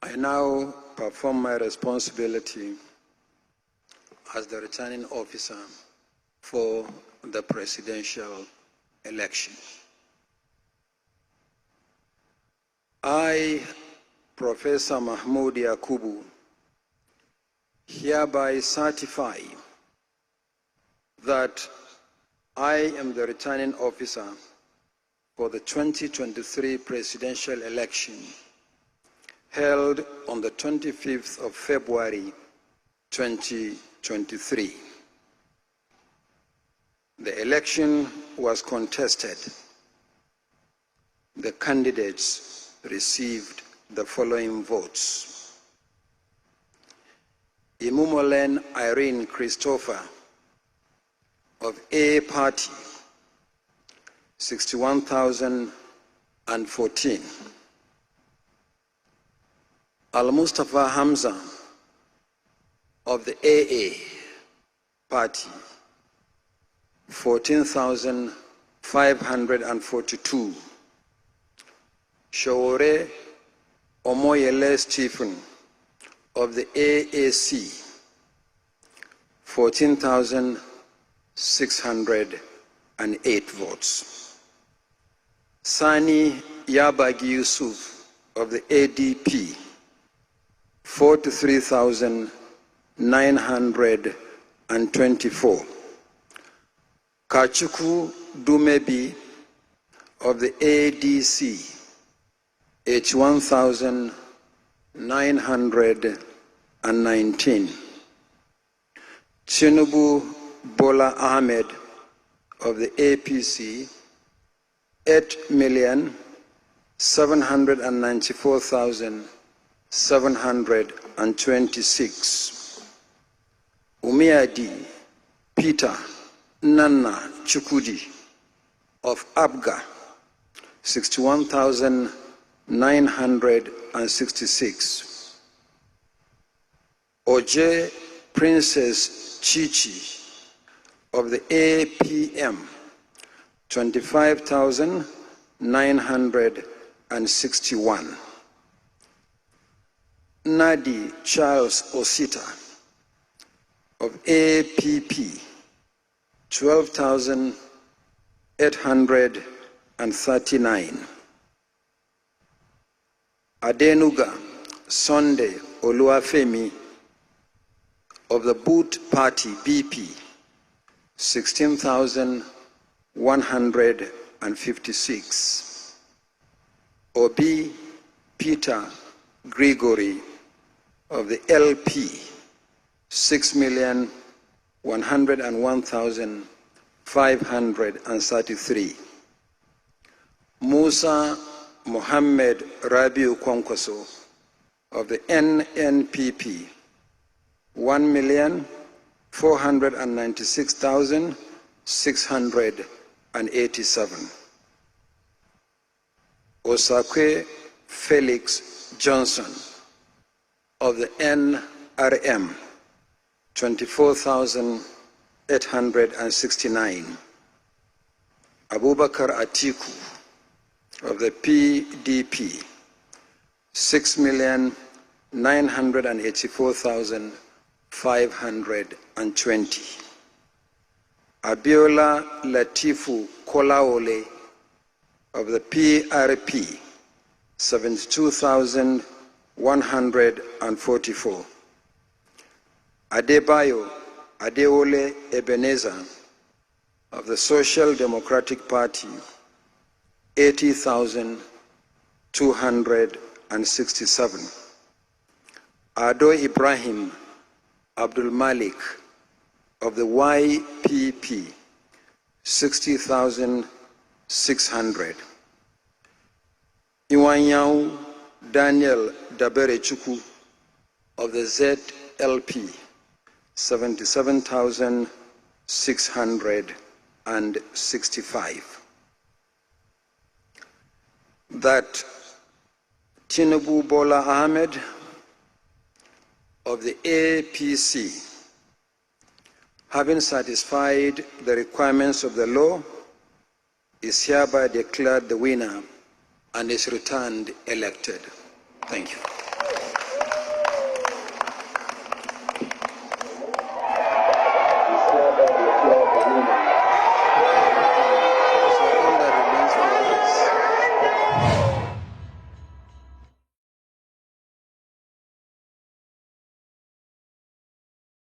I now perform my responsibility as the returning officer for the presidential election. I, Professor Mahmoud Yakubu, hereby certify that I am the returning officer for the 2023 presidential election held on the 25th of February 2023. The election was contested. The candidates received the following votes. Imumolen Irene Christopher of A Party, 61,014. Al-Mustafa Hamza of the AA Party, 14,542. Shawore Omoyele Stephen of the AAC, 14,608 votes. Sani Yabagi Yusuf of the ADP, 43,924. Kachuku Dumebi of the ADC, 81,919. Tinubu Bola Ahmed of the APC, 8,794,726. Umiadi Peter Nana Chukudi of Abga, 61,966. Oje Princess Chichi of the APM, 25,961. Nadi Charles Osita of APP, 12,839. Adenuga Sunday Oluwafemi of the Boot Party BP, 16,156. Obi Peter Gregory of the LP, 6,101,533. Musa Mohammed Rabiu Kwankwaso of the NNPP, 1,496,687. Osakwe Felix Johnson of the NRM, 24,869. Abubakar Atiku of the PDP, 6,984,520. Abiola Latifu Kolaole of the PRP, 72,144. Adebayo Adeole Ebenezer of the Social Democratic Party, 80,267. Ado Ibrahim Abdul Malik of the YPP, 60,600. Iwanyao Daniel Daberechuku of the ZLP, 77,665. That Tinubu Bola Ahmed of the APC, having satisfied the requirements of the law, is hereby declared the winner and is returned elected. Thank you.